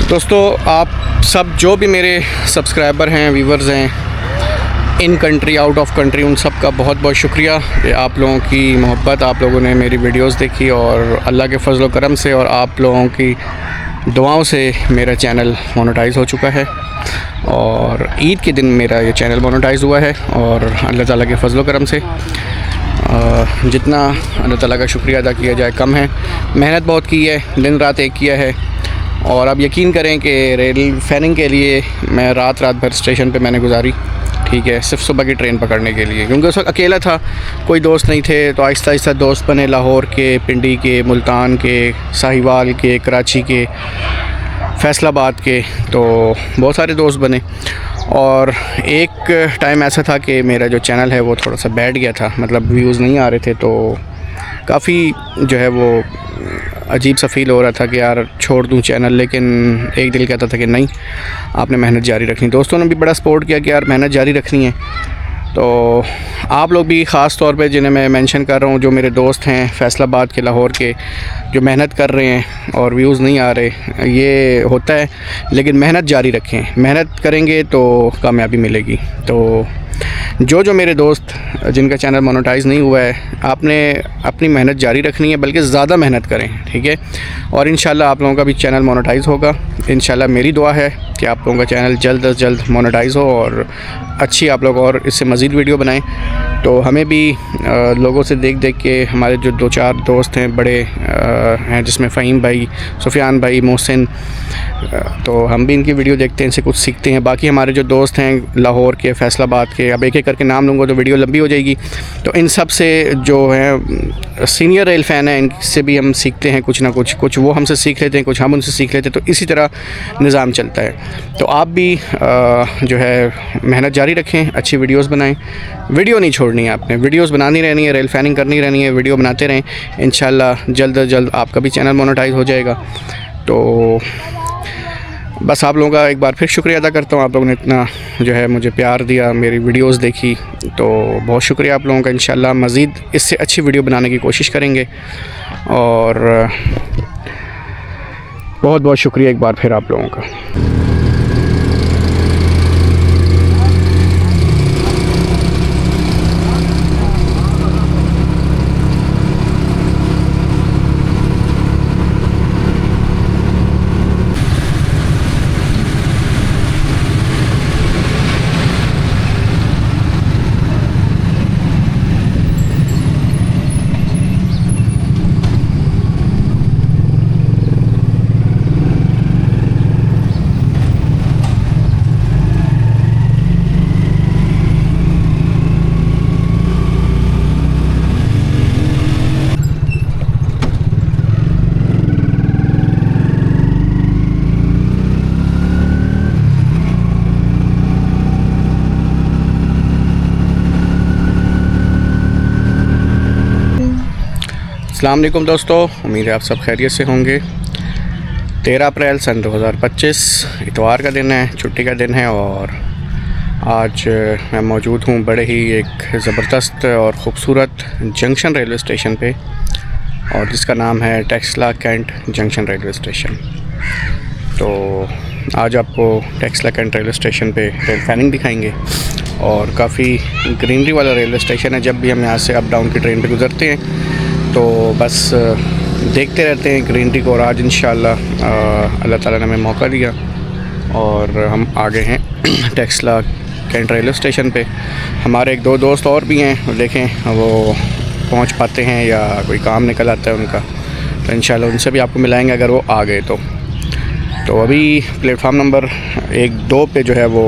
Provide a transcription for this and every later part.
दोस्तों, आप सब जो भी मेरे सब्सक्राइबर हैं, व्यूवर्स हैं, in country out of country, उन सब का बहुत बहुत शुक्रिया कि आप लोगों की मोहब्बत, आप लोगों ने मेरी वीडियोस देखी और अल्लाह के फजल करम से और आप लोगों की दुआओं से मेरा चैनल मोनेटाइज़ हो चुका है। और ईद के दिन मेरा ये चैनल मोनेटाइज़ हुआ है और अल्लाह ताला के फजल करम से जितना अल्लाह ताला का शुक्रिया अदा किया जाए कम है। मेहनत बहुत की है, दिन रात एक किया है। और आप यकीन करें कि रेल फैनिंग के लिए मैं रात भर स्टेशन पे मैंने गुजारी, ठीक है, सिर्फ सुबह की ट्रेन पकड़ने के लिए, क्योंकि उस वक्त अकेला था, कोई दोस्त नहीं थे। तो आहिस्ता आहिस्ता दोस्त बने, लाहौर के, पिंडी के, मुल्तान के, साहिवाल के, कराची के, फैसलाबाद के, तो बहुत सारे दोस्त बने। और एक टाइम ऐसा था कि मेरा जो चैनल है वो थोड़ा सा बैठ गया था, मतलब व्यूज़ नहीं आ रहे थे, तो काफ़ी जो है वो अजीब सा फ़ील हो रहा था कि यार छोड़ दूं चैनल। लेकिन एक दिल कहता था कि नहीं, आपने मेहनत जारी रखनी। दोस्तों ने भी बड़ा सपोर्ट किया कि यार मेहनत जारी रखनी है। तो आप लोग भी ख़ास तौर पे जिन्हें मैं मेंशन कर रहा हूँ, जो मेरे दोस्त हैं फैसलाबाद के, लाहौर के, जो मेहनत कर रहे हैं और व्यूज़ नहीं आ रहे, ये होता है, लेकिन मेहनत जारी रखें। मेहनत करेंगे तो कामयाबी मिलेगी। तो जो मेरे दोस्त जिनका चैनल मोनेटाइज़ नहीं हुआ है, आपने अपनी मेहनत जारी रखनी है, बल्कि ज़्यादा मेहनत करें, ठीक है। और इंशाल्लाह आप लोगों का भी चैनल मोनेटाइज़ होगा। इंशाल्लाह मेरी दुआ है कि आप लोगों का चैनल जल्द अज़ जल्द मोनेटाइज़ हो और अच्छी आप लोग और इससे मज़ीद वीडियो बनाएं। तो हमें भी लोगों से देख के हमारे जो 2-4 दोस्त हैं बड़े हैं, जिसमें फ़हीम भाई, सुफियान भाई, मोहसिन, तो हम भी इनकी वीडियो देखते हैं, इनसे कुछ सीखते हैं। बाकी हमारे जो दोस्त हैं लाहौर के, फैसलाबाद के, अब एक करके नाम लूँगा तो वीडियो लंबी हो जाएगी, तो इन सब से जो हैं सीनियर रेल फ़ैन हैं, इनसे भी हम सीखते हैं कुछ ना कुछ वो हमसे सीख लेते हैं, कुछ हम उनसे सीख लेते हैं। तो इसी तरह निज़ाम चलता है। तो आप भी जो है मेहनत जारी रखें, अच्छी वीडियोज़ बनाएँ। वीडियो नहीं छोड़नी है आपने, वीडियोज़ बनानी रहनी है, रेल फैनिंग करनी रहनी है, वीडियो बनाते रहें। इंशाल्लाह जल्द अज़ जल्द आपका भी चैनल मोनेटाइज़ हो जाएगा। तो बस आप लोगों का एक बार फिर शुक्रिया अदा करता हूँ। आप लोगों ने इतना जो है मुझे प्यार दिया, मेरी वीडियोस देखी, तो बहुत शुक्रिया आप लोगों का। इंशाल्लाह मज़ीद इससे अच्छी वीडियो बनाने की कोशिश करेंगे। और बहुत बहुत शुक्रिया एक बार फिर आप लोगों का। अस्सलाम वालेकुम दोस्तों, उम्मीद है आप सब खैरियत से होंगे। 13 अप्रैल सन 2025 इतवार का दिन है, छुट्टी का दिन है। और आज मैं मौजूद हूँ बड़े ही एक ज़बरदस्त और ख़ूबसूरत जंक्शन रेलवे स्टेशन पे, और जिसका नाम है Taxila cantt junction railway station. तो आज आपको टेक्सला कैंट रेलवे स्टेशन पे रेल फैनिंग दिखाएंगे। और काफ़ी ग्रीनरी वाला रेलवे स्टेशन है। जब भी हम यहाँ से अप डाउन की ट्रेन पे गुज़रते हैं तो बस देखते रहते हैं ग्रीनरी को। और आज इंशाल्लाह अल्लाह ताला ने हमें मौका दिया और हम आ गए हैं टेक्सला कैंट रेलवे स्टेशन पे। हमारे 1-2 दोस्त और भी हैं, देखें वो पहुंच पाते हैं या कोई काम निकल आता है उनका, तो इंशाल्लाह उनसे भी आपको मिलाएंगे अगर वो आ गए तो अभी प्लेटफार्म नंबर 1-2 पे जो है वो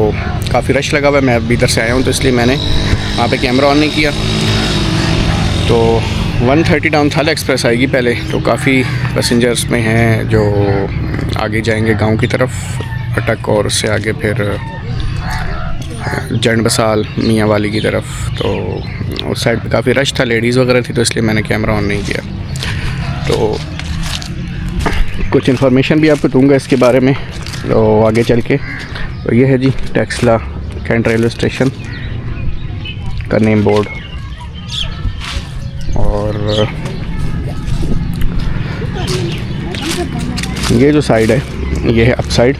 काफ़ी रश लगा हुआ है। मैं अभी इधर से आया हूँ, तो इसलिए मैंने वहाँ पे कैमरा ऑन नहीं किया। तो 130 डाउन थाला एक्सप्रेस आएगी पहले, तो काफ़ी पैसेंजर्स में हैं जो आगे जाएंगे गांव की तरफ अटक, और उससे आगे फिर जंड बसाल मियाँ वाली की तरफ। तो उस साइड पे काफ़ी रश था, लेडीज़ वगैरह थी, तो इसलिए मैंने कैमरा ऑन नहीं किया। तो कुछ इन्फॉर्मेशन भी आपको दूंगा इसके बारे में तो आगे चल के। तो ये है जी टेक्सला कैंट रेलवे स्टेशन का नेम बोर्ड। और ये जो साइड है ये है अप साइड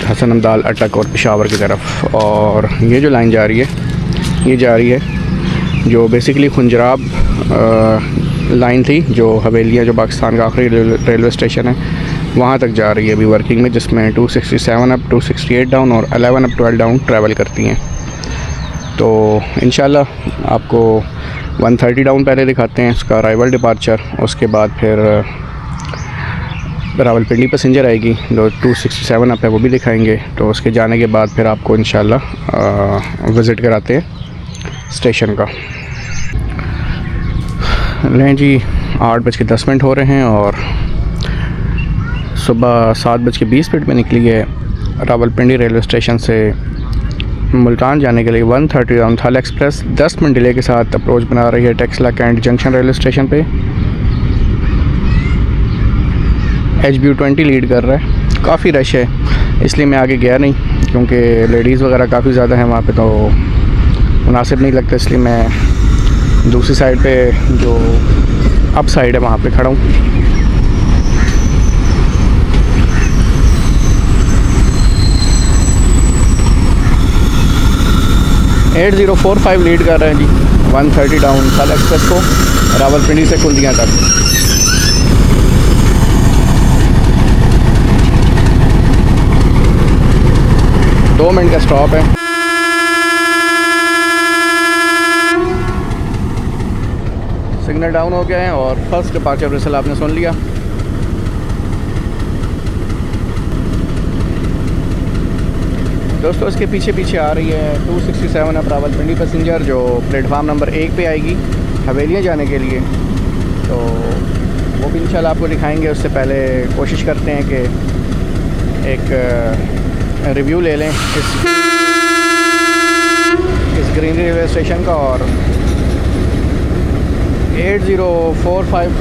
हसन अमदाल अटक और पेशावर की तरफ। और ये जो लाइन जा रही है ये जा रही है जो बेसिकली खुंजराब लाइन थी, जो हवेलियाँ जो पाकिस्तान का आखिरी रेलवे स्टेशन है वहाँ तक जा रही है अभी वर्किंग में, जिसमें 267 अप 268 डाउन और 11 अप 12 डाउन ट्रैवल करती हैं। तो इंशाल्लाह आपको 130 डाउन पहले दिखाते हैं उसका अराइवल डिपार्चर, उसके बाद फिर रावलपिंडी पैसेंजर आएगी जो 267 अप है वो भी दिखाएंगे। तो उसके जाने के बाद फिर आपको इंशाल्लाह विज़िट कराते हैं स्टेशन का। लें जी 8:10 हो रहे हैं और सुबह 7:20 में निकली है रावलपिंडी रेलवे स्टेशन से मुल्तान जाने के लिए 130 डाउन थाल एक्सप्रेस 10 मिनट डिले के साथ अप्रोच बना रही है Taxila cantt junction railway station पे। HBU20 लीड कर रहा है, काफ़ी रश है इसलिए मैं आगे गया नहीं, क्योंकि लेडीज़ वगैरह काफ़ी ज़्यादा हैं वहाँ पे तो मुनासिब नहीं लगता, इसलिए मैं दूसरी साइड पे जो अप साइड है वहाँ पे खड़ा हूँ। एट 045 लीड कर रहे हैं जी 130 डाउन थाल एक्सप्रेस को रावलपिंडी से कुल्दियाँ तक। दो मिनट का स्टॉप है। सिग्नल डाउन हो गए हैं और फर्स्ट डिपार्चर रिसल आपने सुन लिया। दोस्तों इसके पीछे पीछे आ रही है 267 अप रावलपिंडी पैसेंजर जो प्लेटफार्म नंबर 1 पे आएगी हवेलियाँ जाने के लिए। तो वो भी इंशाल्लाह आपको दिखाएंगे। उससे पहले कोशिश करते हैं कि एक रिव्यू ले लें इस ग्रीनरी रेलवे स्टेशन का। और 8045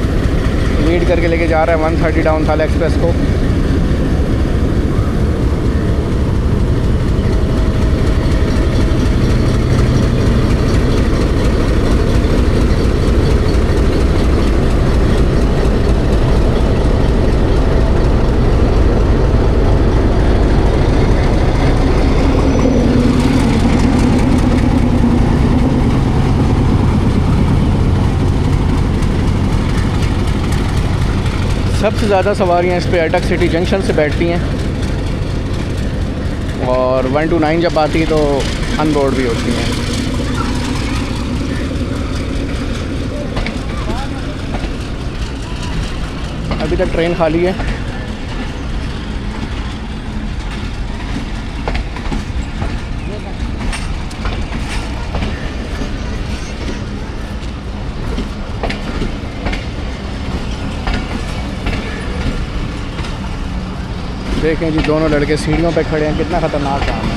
लीड करके लेके जा रहा है 130 डाउन थाल एक्सप्रेस को। सबसे ज़्यादा सवारियाँ इस पे अटक सिटी जंक्शन से बैठती हैं और 129 जब आती है तो अनबोर्ड भी होती हैं। अभी तक ट्रेन खाली है। देखें जी दोनों लड़के सीढ़ियों पे खड़े हैं, कितना ख़तरनाक काम है।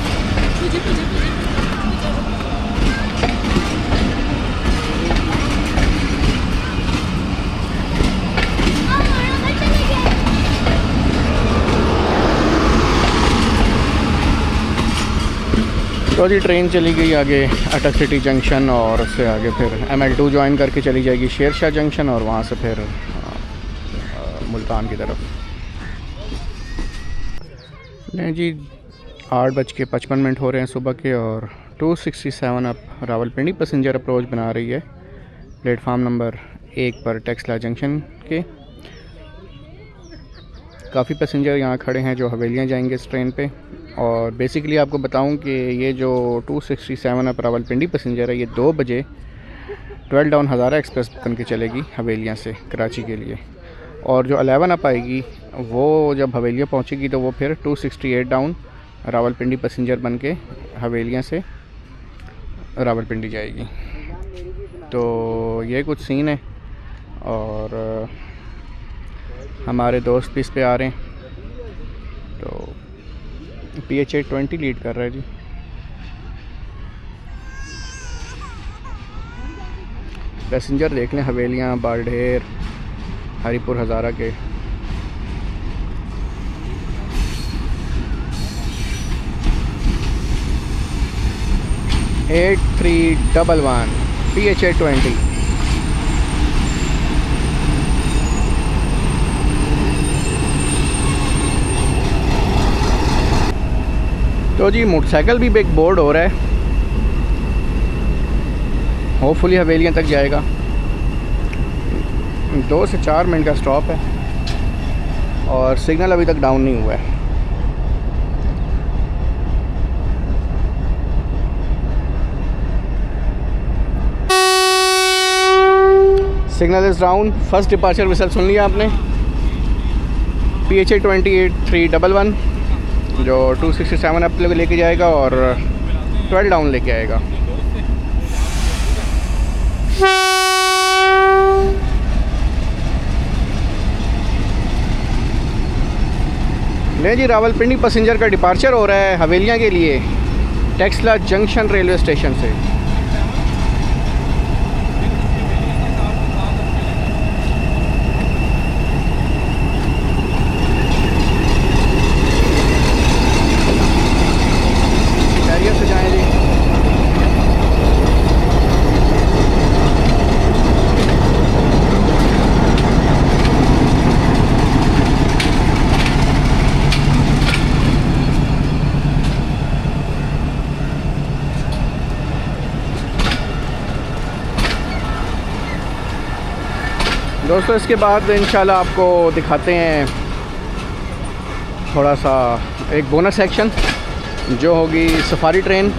तो जी ट्रेन चली गई आगे अटक सिटी जंक्शन और उससे आगे फिर ML2 ज्वाइन करके चली जाएगी शेरशाह जंक्शन और वहाँ से फिर मुल्तान की तरफ। नहीं जी 8:55 हो रहे हैं सुबह के और 267 अप रावलपिंडी पैसेंजर अप्रोच बना रही है प्लेटफार्म नंबर 1 पर टेक्सला जंक्शन के। काफ़ी पैसेंजर यहाँ खड़े हैं जो हवेलियाँ जाएंगे इस ट्रेन पे। और बेसिकली आपको बताऊं कि ये जो 267 अप रावलपिंडी पैसेंजर है ये 2 बजे 12 डाउन हज़ारा एक्सप्रेस बन के चलेगी हवेलियाँ से कराची के लिए। और जो 11 अप आएगी वो जब हवेलियाँ पहुँचेगी तो वो फिर 268 डाउन रावलपिंडी पैसेंजर बन के हवेलियाँ से रावलपिंडी जाएगी। तो ये कुछ सीन है और हमारे दोस्त भी इस पे आ रहे हैं। तो PH820 लीड कर रहा है जी। पैसेंजर देख लें हवेलियाँ बारढेर हरीपुर हज़ारा के। (8311) PH820। तो जी मोटरसाइकिल भी एक बोर्ड हो रहा है, होपफुली हवेलियाँ तक जाएगा। 2 से 4 मिनट का स्टॉप है और सिग्नल अभी तक डाउन नहीं हुआ है। Signal is down. First departure whistle सुन लिया आपने। PHA 28311 जो 267 अप लेके जाएगा और 12 डाउन लेके आएगा। ले जी, रावलपिंडी पैसेंजर का डिपार्चर हो रहा है हवेलियाँ के लिए टेक्सला जंक्शन रेलवे स्टेशन से। खैरियत से जाएं जी। दोस्तों इसके बाद इंशाल्लाह आपको दिखाते हैं थोड़ा सा एक बोनस सेक्शन जो होगी सफारी ट्रेन।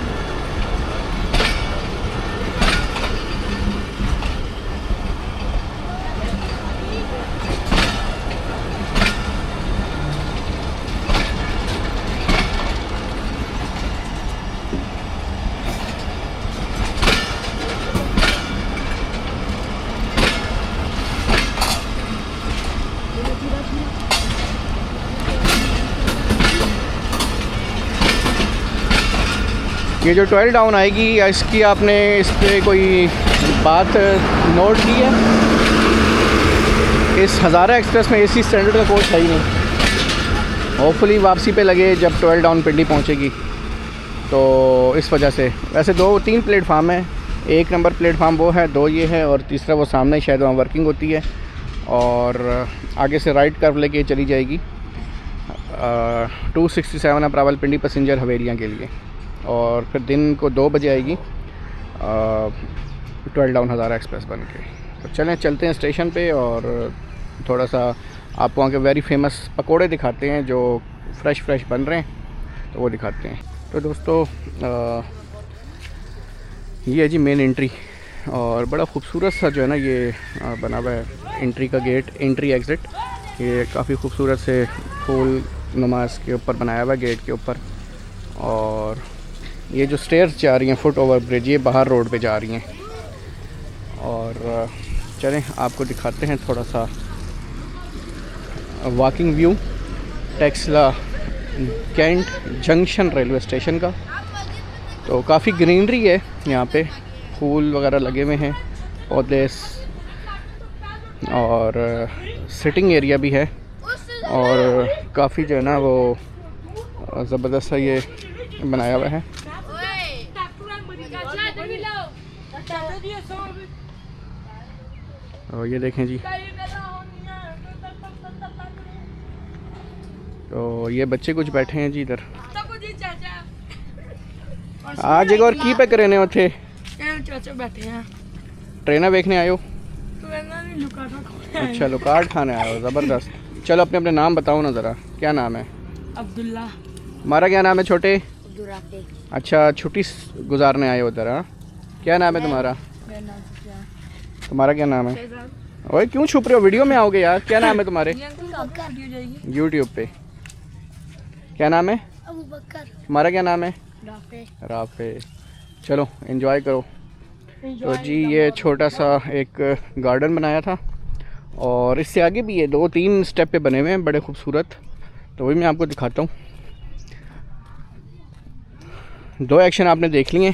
ये जो 12 डाउन आएगी, इसकी आपने इस पर कोई बात नोट की है? इस हज़ारा एक्सप्रेस में AC स्टैंडर्ड का कोच है ही नहीं। होपफुली वापसी पे लगे जब 12 डाउन पिंडी पहुंचेगी, तो इस वजह से। वैसे 2-3 प्लेटफार्म है, 1 नंबर प्लेटफार्म वो है, 2 ये है और तीसरा वो सामने शायद वहाँ वर्किंग होती है और आगे से राइट कर्व लेके चली जाएगी 267 अप रावलपिंडी पैसेंजर हवेलियाँ के लिए। और फिर दिन को 2 बजे आएगी 12 डाउन हज़ारा एक्सप्रेस बन के। तो चलते हैं स्टेशन पे और थोड़ा सा आपको वहाँ के वेरी फेमस पकोड़े दिखाते हैं जो फ्रेश बन रहे हैं, तो वो दिखाते हैं। तो दोस्तों ये है जी मेन एंट्री और बड़ा खूबसूरत सा जो है ना ये बना हुआ है एंट्री का गेट, एंट्री एग्ज़िट। ये काफ़ी खूबसूरत से फूल नुमाज के ऊपर बनाया हुआ है गेट के ऊपर। और ये जो स्टेयर्स जा रही हैं फुट ओवर ब्रिज, ये बाहर रोड पे जा रही हैं। और चलें आपको दिखाते हैं थोड़ा सा walking view Taxila cantt junction railway station का। तो काफ़ी ग्रीनरी है यहाँ पे, फूल वगैरह लगे हुए हैं, पौधे और सिटिंग एरिया भी है और काफ़ी जो है ना वो ज़बरदस्त सा ये बनाया हुआ है। और ये देखें जी, तो ये बच्चे कुछ बैठे हैं जी इधर। आज एक और की पे करने उठे बैठे हैं, ट्रेना देखने आयो? लुकाटा। अच्छा लुकाट खाने आए हो, ज़बरदस्त। चलो अपने नाम बताओ ना ज़रा, क्या नाम है? अब्दुल्ला। हमारा क्या नाम है छोटे? अच्छा छुट्टी गुजारने आए हो उधर? हाँ, क्या नाम है तुम्हारा? तुम्हारा क्या नाम है? ओए क्यों छुप रहे हो, वीडियो में आओगे यार। क्या नाम है तुम्हारे? यूट्यूब पे। क्या नाम है? तुम्हारा क्या नाम है? राफे। चलो एंजॉय करो। तो जी ये छोटा सा एक गार्डन बनाया था और इससे आगे भी ये 2-3 स्टेप पे बने हुए हैं बड़े खूबसूरत, तो वही मैं आपको दिखाता हूँ। 2 एक्शन आपने देख लिए,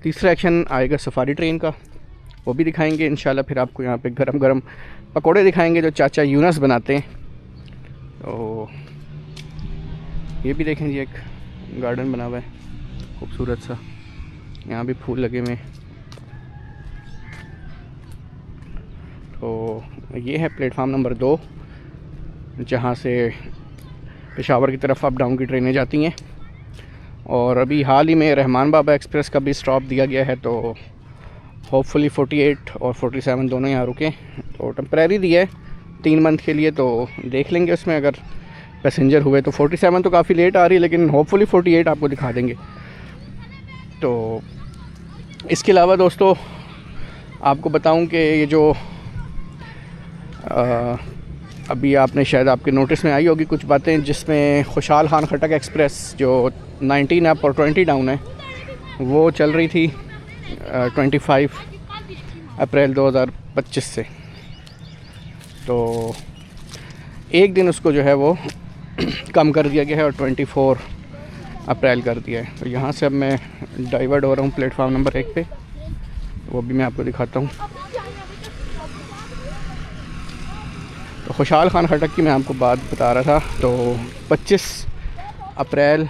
तीसरा एक्शन आएगा सफारी ट्रेन का, वो भी दिखाएंगे इंशाल्लाह। फिर आपको यहाँ पे गरम गरम पकोड़े दिखाएंगे जो चाचा यूनस बनाते हैं। तो ये भी देखें जी, एक गार्डन बना हुआ है खूबसूरत सा, यहाँ भी फूल लगे हुए हैं। तो ये है प्लेटफार्म नंबर 2 जहाँ से पेशावर की तरफ अप डाउन की ट्रेनें जाती हैं। और अभी हाल ही में रहमान बाबा एक्सप्रेस का भी स्टॉप दिया गया है, तो होपफुली 48 और 47 दोनों यहाँ रुके। तो टेम्प्रेरी दिया है 3 मंथ के लिए, तो देख लेंगे उसमें अगर पैसेंजर हुए तो। 47 तो काफ़ी लेट आ रही है, लेकिन होपफुली 48 आपको दिखा देंगे। तो इसके अलावा दोस्तों आपको बताऊं कि ये जो अभी आपने शायद आपके नोटिस में आई होगी कुछ बातें, जिसमें खुशहाल खान खटक एक्सप्रेस जो 19 अप और 20 डाउन है वो चल रही थी 25 अप्रैल 2025 से। तो एक दिन उसको जो है वो कम कर दिया गया है और 24 अप्रैल कर दिया है। तो यहाँ से अब मैं डाइवर्ट हो रहा हूँ प्लेटफार्म नंबर 1 पे, वो भी मैं आपको दिखाता हूँ। तो खुशहाल खान खटक की मैं आपको बात बता रहा था। तो 25 अप्रैल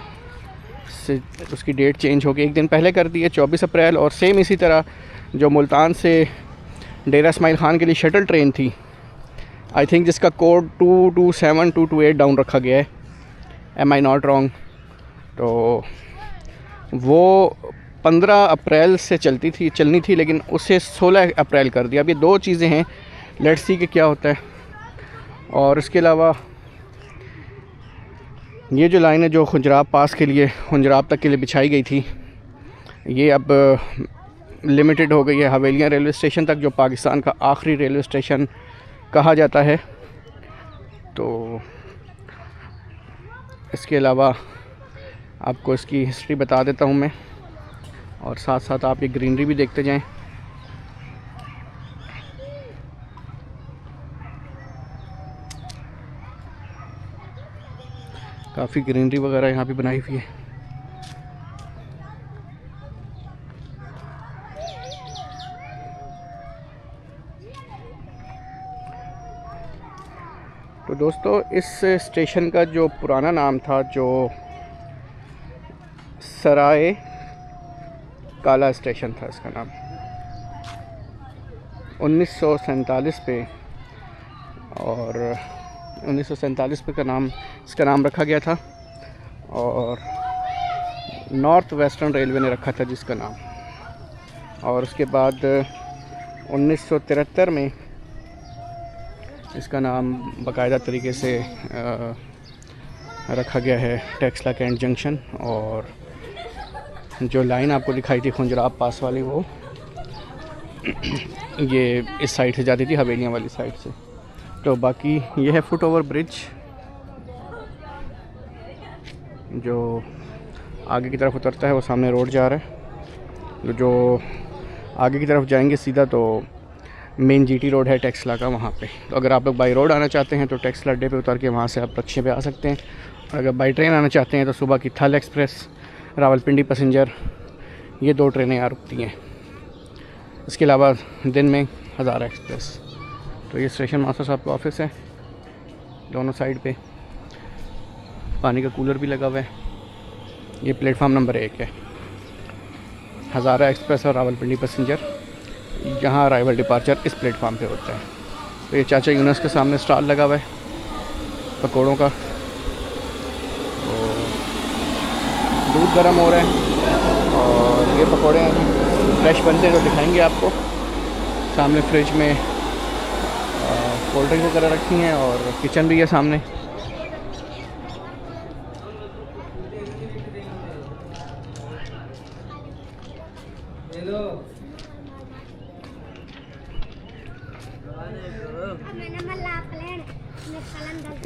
से उसकी डेट चेंज हो गई, एक दिन पहले कर दी है 24 अप्रैल। और सेम इसी तरह जो मुल्तान से डेरा इस्माइल खान के लिए शटल ट्रेन थी, आई थिंक जिसका कोड 227 228 डाउन रखा गया है, एम आई नॉट रॉन्ग, तो वो 15 अप्रैल से चलनी थी, लेकिन उसे 16 अप्रैल कर दिया। अब ये 2 चीज़ें हैं, लेट्स सी कि क्या होता है। और इसके अलावा ये जो लाइन है जो खुंजराब पास के लिए, खुंजराब तक के लिए बिछाई गई थी, ये अब लिमिटेड हो गई है हवेलियाँ रेलवे स्टेशन तक, जो पाकिस्तान का आखिरी रेलवे स्टेशन कहा जाता है। तो इसके अलावा आपको इसकी हिस्ट्री बता देता हूँ मैं, और साथ साथ आप ये ग्रीनरी भी देखते जाएं। काफ़ी ग्रीनरी वगैरह यहाँ पे बनाई हुई है। तो दोस्तों इस स्टेशन का जो पुराना नाम था, जो सराय काला स्टेशन था, इसका नाम 1947 पे, और 1947 पे इसका नाम रखा गया था, और नॉर्थ वेस्टर्न रेलवे ने रखा था जिसका नाम। और उसके बाद 1973 में इसका नाम बाकायदा तरीके से रखा गया है टेक्सला कैंट जंक्शन। और जो लाइन आपको दिखाई थी खुंजराब पास वाली, वो ये इस साइड से जाती थी, हवेलियाँ वाली साइड से। तो बाकी ये है फुट ओवर ब्रिज जो आगे की तरफ उतरता है, वो सामने रोड जा रहा है। जो आगे की तरफ जाएंगे सीधा तो मेन जीटी रोड है टेक्सला का, वहाँ पे। तो अगर आप लोग बाई रोड आना चाहते हैं तो टेक्सला अड्डे पे उतर के वहाँ से आप रक्शे पे आ सकते हैं। और अगर बाई ट्रेन आना चाहते हैं तो सुबह की थल एक्सप्रेस, रावलपिंडी पैसेंजर, ये 2 ट्रेनें यहाँ रुकती हैं। इसके अलावा दिन में हज़ारा एक्सप्रेस। तो ये स्टेशन मास्टर साहब का ऑफिस है, दोनों साइड पे पानी का कूलर भी लगा हुआ है। ये प्लेटफार्म नंबर 1 है, हज़ारा एक्सप्रेस और रावलपिंडी पैसेंजर, जहाँ अराइवल डिपार्चर इस प्लेटफार्म पे होता है। तो ये चाचा यूनस के सामने स्टॉल लगा हुआ है पकौड़ों का, तो दूध गर्म हो रहा है और ये पकौड़े फ्रेश बनते हैं तो दिखाएंगे आपको। सामने फ्रिज में कोल्ड ड्रिंक वगैरह रखी हैं और किचन भी है सामने।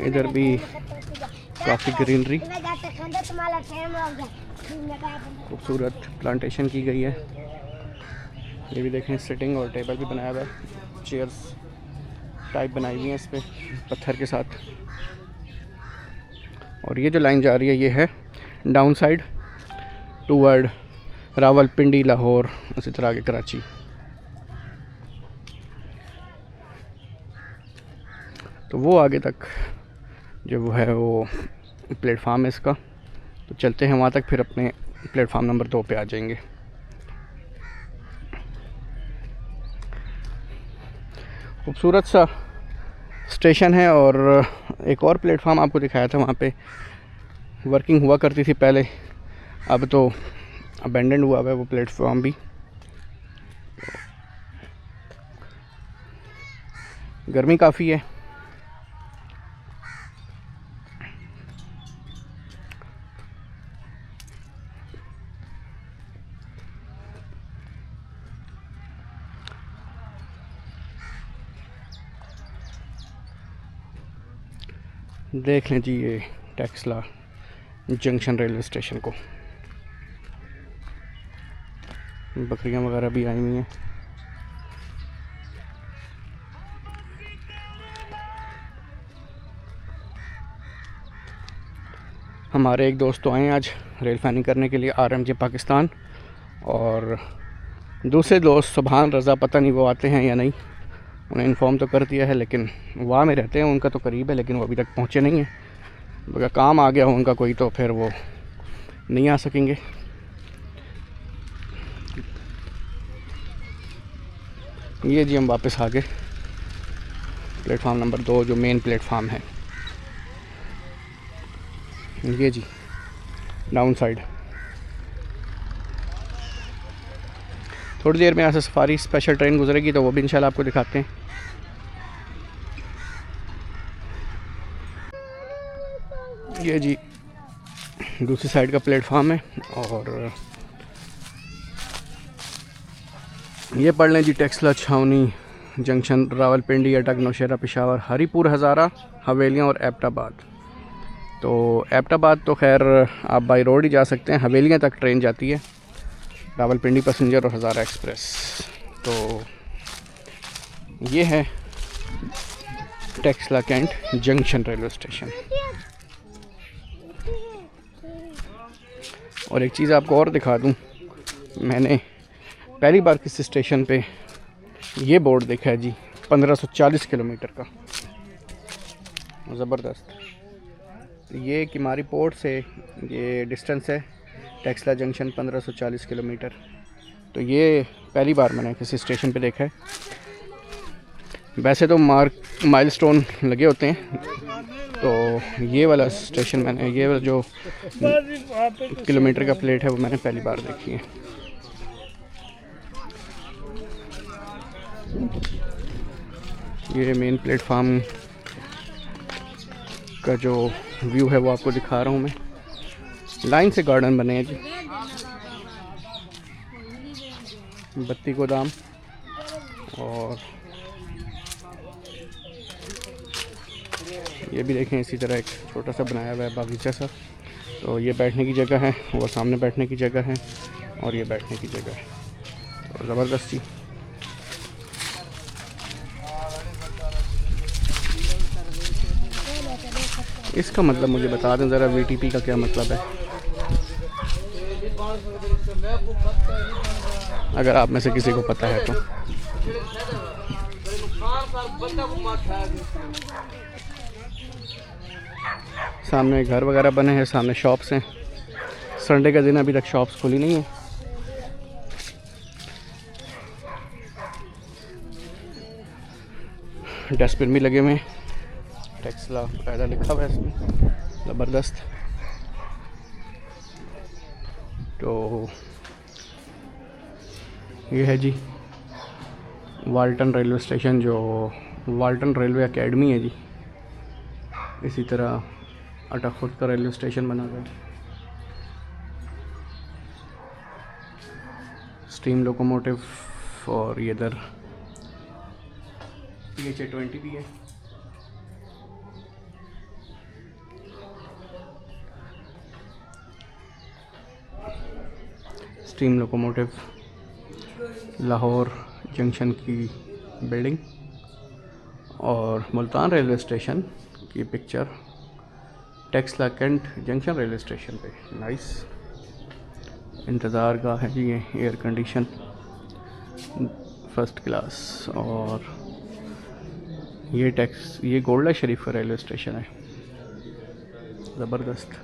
इधर भी काफ़ी ग्रीनरी, खूबसूरत प्लांटेशन की गई है। ये भी देखें, सिटिंग और टेबल भी बनाया हुआ है, चेयर्स टाइप बनाई हुई हैं इस पर पत्थर के साथ। और ये जो लाइन जा रही है ये है down side toward Rawalpindi, Lahore, उसी तरह आगे कराची। तो वो आगे तक जो वो है वो प्लेटफार्म है इसका। तो चलते हैं वहाँ तक, फिर अपने प्लेटफार्म नंबर 2 पे आ जाएंगे। खूबसूरत सा स्टेशन है। और एक और प्लेटफार्म आपको दिखाया था, वहाँ पे वर्किंग हुआ करती थी पहले, अब तो अबेंडेंड हुआ है वो प्लेटफॉर्म भी। गर्मी काफ़ी है। देख लें जी ये टेक्सला जंक्शन रेलवे स्टेशन को। बकरियां वगैरह भी आई हुई हैं। हमारे एक दोस्त तो आए हैं आज रेल फैनिंग करने के लिए, RMJ पाकिस्तान। और दूसरे दोस्त सुभान रज़ा, पता नहीं वो आते हैं या नहीं, उन्हें इन्फॉर्म तो कर दिया है, लेकिन वहाँ में रहते हैं, उनका तो करीब है, लेकिन वो अभी तक पहुँचे नहीं हैं। अगर काम आ गया हो उनका कोई तो फिर वो नहीं आ सकेंगे। ये जी हम वापस आ गए प्लेटफार्म नंबर 2 जो मेन प्लेटफार्म है। ये जी डाउन साइड। थोड़ी देर में यहाँ से सफारी स्पेशल ट्रेन गुजरेगी तो वो भी इंशाल्लाह आपको दिखाते हैं। ये जी दूसरी साइड का प्लेटफार्म है। और ये पढ़ लें जी टेक्सला छावनी जंक्शन रावलपिंडी अटक नौशहरा पेशावर हरीपुर हज़ारा हवेलियाँ और एबटाबाद। तो एबटाबाद तो खैर आप बाई रोड ही जा सकते हैं, हवेलियाँ तक ट्रेन जाती है, रावलपिंडी पैसेंजर और हज़ारा एक्सप्रेस। तो ये है Taxila cantt junction railway station. और एक चीज़ आपको और दिखा दूं, मैंने पहली बार किसी स्टेशन पे ये बोर्ड देखा है जी 1540 किलोमीटर का, ज़बरदस्त। ये किमारी पोर्ट से ये डिस्टेंस है टेक्सला जंक्शन 1540 किलोमीटर। तो ये पहली बार मैंने किसी स्टेशन पे देखा है। वैसे तो माइलस्टोन लगे होते हैं, तो ये वाला स्टेशन मैंने, ये वाला जो किलोमीटर का प्लेट है वो मैंने पहली बार देखी है। ये मेन प्लेटफार्म का जो व्यू है वो आपको दिखा रहा हूँ मैं। लाइन से गार्डन बने हैं जी, बत्ती गोदाम, और ये भी देखें इसी तरह एक छोटा सा बनाया हुआ है बागीचा सा। तो ये बैठने की जगह है, वो सामने बैठने की जगह है, और ये बैठने की जगह है। तो ज़बरदस्त जी। इसका मतलब मुझे बता दें ज़रा, VTP का क्या मतलब है, अगर आप में से किसी को पता है तो। सामने घर वगैरह बने हैं, सामने शॉप्स हैं। संडे का दिन अभी तक शॉप्स खुली नहीं है। डस्टबिन भी लगे हुए हैं, टेक्सला बाकायदा लिखा हुआ है इसमें, ज़बरदस्त। तो ये है जी वाल्टन रेलवे स्टेशन, जो वाल्टन रेलवे एकेडमी है जी। इसी तरह अटक खुद का रेलवे स्टेशन बना हुआ है। स्टीम लोकोमोटिव, और ये इधर PHA-20 भी है। स्टीम लोकोमोटिव लाहौर जंक्शन की बिल्डिंग, और मुल्तान रेलवे स्टेशन की picture Taxila cantt junction railway station पे। नाइस। इंतज़ार का है जी ये, एयर कंडीशन फर्स्ट क्लास। और ये गोल्डा शरीफ का रेलवे स्टेशन है, ज़बरदस्त।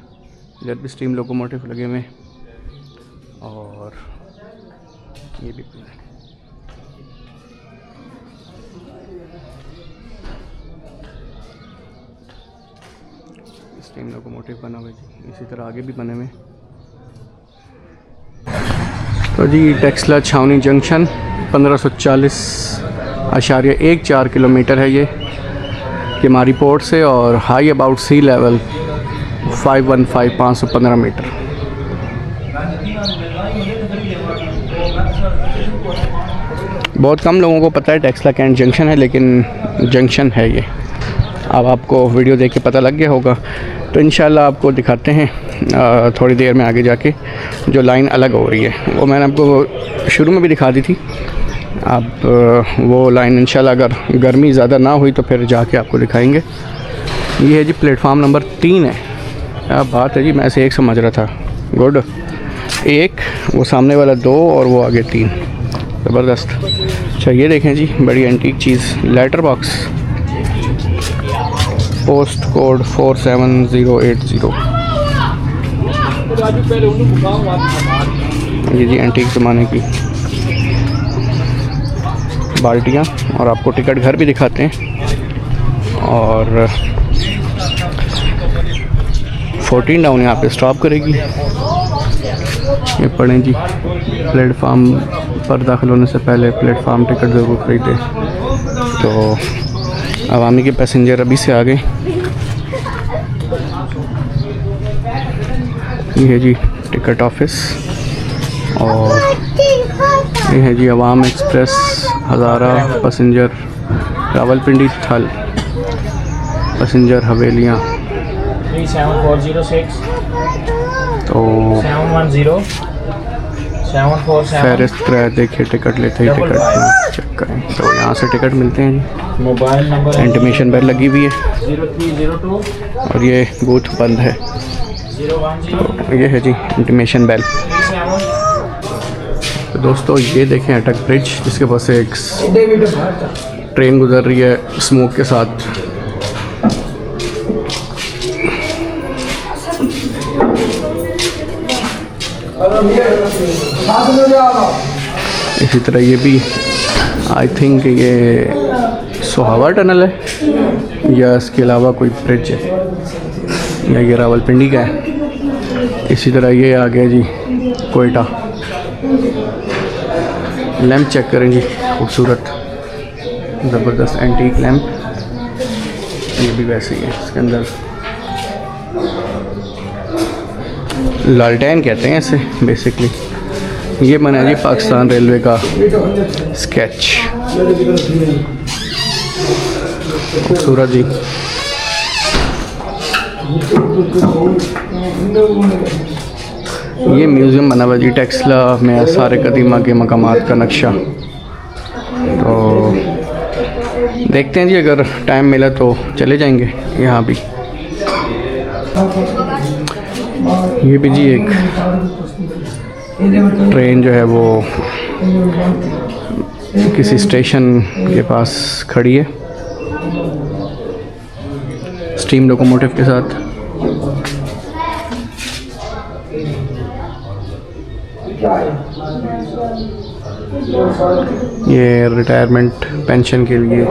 इधर भी स्टीम लोकोमोटिव लगे हुए, और ये भी स्टीम लोकोमोटिव बना हुआ है। इसी तरह आगे भी बने हुए। तो जी टेक्सला छावनी जंक्शन 1540.14 किलोमीटर है ये किमारी पोर्ट से, और high about sea level 515 metre. बहुत कम लोगों को पता है टेक्सला कैंट जंक्शन है, लेकिन जंक्शन है ये। अब आपको वीडियो देख के पता लग गया होगा, तो इंशाल्लाह आपको दिखाते हैं थोड़ी देर में आगे जाके जो लाइन अलग हो रही है। वो मैंने आपको शुरू में भी दिखा दी थी। अब वो लाइन इंशाल्लाह अगर गर्मी ज़्यादा ना हुई तो फिर जाके आपको दिखाएंगे। ये है जी प्लेटफार्म नंबर 3 है। क्या बात है जी, मैं ऐसे एक समझ रहा था। गुड, एक वो सामने वाला 2 और वो आगे 3, ज़बरदस्त। अच्छा ये देखें जी, बड़ी एंटीक चीज़, लेटर बॉक्स, पोस्ट कोड 47080। ये जी एंटीक ज़माने की बाल्टियाँ, और आपको टिकट घर भी दिखाते हैं। और 14 डाउन यहाँ पे स्टॉप करेगी। ये पढ़ें जी, प्लेटफार्म पर दाखिल होने से पहले प्लेटफार्म टिकट ज़रूर खरीदें। तो अवामी के पैसेंजर अभी से आ गए। ये है जी टिकट ऑफिस, और ये है जी अवाम एक्सप्रेस हज़ारा पैसेंजर रावलपिंडी थल पैसेंजर हवेलियाँ। 37406 तो 710 747 फहरिस्त क्रय देखिए, टिकट लेते ही टिकट चेक करें। तो यहाँ से टिकट मिलते हैं जी। मोबाइल नंबर इंटीमेशन बेल लगी हुई है 0302 और ये बूथ बंद है। 010 ये है जी इंटीमेशन बेल। 37 तो दोस्तों ये देखें अटक ब्रिज, जिसके पास से एक ट्रेन गुजर रही है स्मोक के साथ। इसी तरह ये भी आई थिंक ये सोहावा टनल है, या इसके अलावा कोई ब्रिज है, या ये रावलपिंडी का है। इसी तरह ये आ गया जी कोयटा। लैंप चेक करें जी, खूबसूरत ज़बरदस्त एंटीक लैंप। ये भी वैसे ही है, इसके अंदर लालटेन कहते हैं इसे बेसिकली। ये बना जी पाकिस्तान रेलवे का स्केच, खूबसूरत जी। ये म्यूज़ियम बना हुआ जी टेक्सला में सारे कदीमा के मकामात का नक्शा। तो देखते हैं जी, अगर टाइम मिला तो चले जाएंगे यहाँ भी। ये भी जी एक ट्रेन जो है वो किसी स्टेशन के पास खड़ी है स्टीम लोकोमोटिव के साथ। ये रिटायरमेंट पेंशन के लिए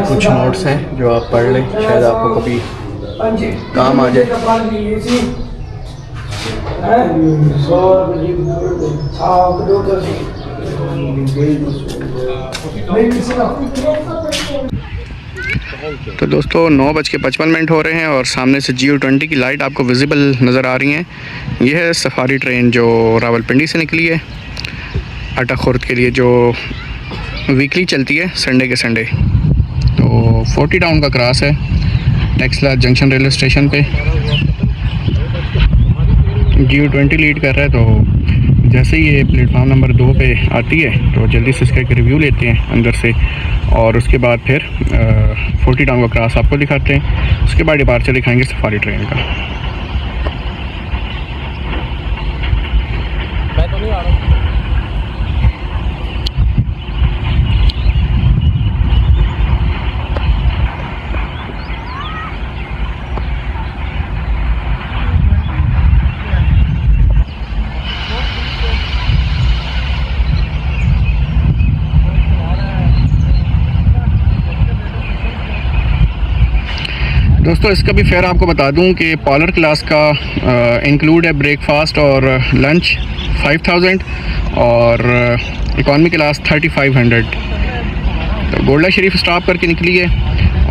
कुछ नोट्स हैं जो आप पढ़ लें, शायद आपको कभी काम आ जाए। तो दोस्तों 9:55 हो रहे हैं और सामने से GO20 की लाइट आपको विजिबल नज़र आ रही हैं। यह है सफारी ट्रेन जो रावलपिंडी से निकली है अटक खुर्द के लिए, जो वीकली चलती है संडे के संडे। तो 40 टाउन का क्रॉस है टेक्सला जंक्शन रेलवे स्टेशन पे। GO20 लीड कर रहा है। तो जैसे ही ये प्लेटफार्म नंबर 2 पे आती है तो जल्दी से इसका एक रिव्यू लेते हैं अंदर से, और उसके बाद फिर 40 टाउन का क्रॉस आपको दिखाते हैं। उसके बाद डिपार्चर दिखाएंगे सफारी ट्रेन का। मैं तो नहीं आ रहा हूँ। दोस्तों इसका भी फेयर आपको बता दूं कि पॉलर क्लास का इंक्लूड है ब्रेकफास्ट और लंच 5000 और इकॉनमी क्लास 3500। तो गोल्डा शरीफ स्टॉप करके निकली है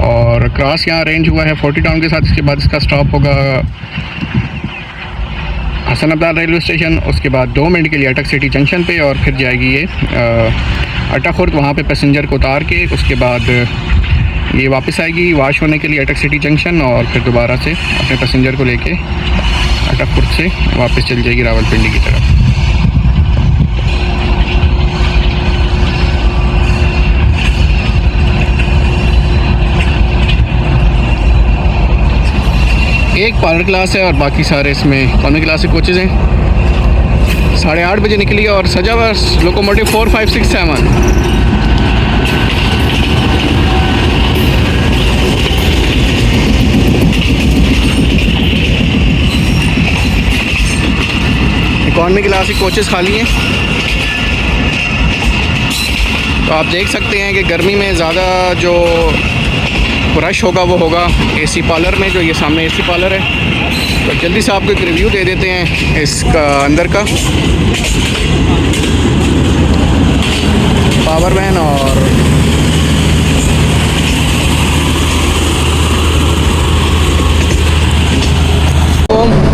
और क्रॉस यहाँ अरेंज हुआ है 40 टाउन के साथ। इसके बाद इसका स्टॉप होगा हसन अब्दाल रेलवे स्टेशन, उसके बाद 2 मिनट के लिए अटक सिटी जंक्शन पे और फिर जाएगी ये अटक, वहाँ पे पैसेंजर को उतार के उसके बाद ये वापस आएगी वाश होने के लिए अटक सिटी जंक्शन और फिर दोबारा से अपने पैसेंजर को लेके अटक से वापस चल जाएगी रावलपिंडी की तरफ। एक पार्लर क्लास है और बाकी सारे इसमें इकॉनमी क्लास के कोचेज़ हैं। 8:30 बजे निकली है और सजा हुआ लोकोमोटिव 4, 5, 6, 7। इकॉनमी क्लास के कोचेज़ खाली हैं। तो आप देख सकते हैं कि गर्मी में ज़्यादा जो रश होगा वो होगा एसी पार्लर में, जो ये सामने एसी पार्लर है। तो जल्दी से आपको एक रिव्यू दे देते हैं इसका अंदर का। पावर वैन और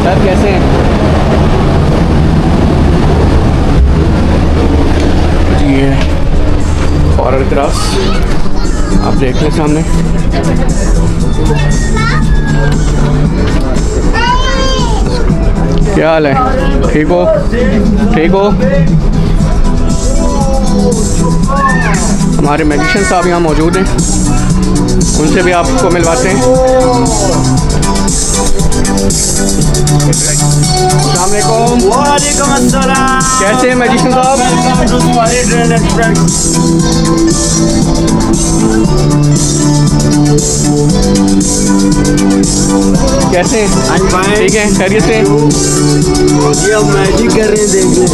सर कैसे हैं जी? ये फॉरवर्ड क्रॉस आप देख लें सामने। क्या हाल है? ठीक हो? ठीक हो? हमारे मैजिशियन साहब यहाँ मौजूद हैं, उनसे भी आपको मिलवाते हैं। अस्सलाम वालेकुम। वालेकुम अस्सलाम। कैसे हैं मैजिशियन साहब? कैसे हैं? ठीक है, खैरियत से? ये अब मैजिक कर रहे हैं, देख लें।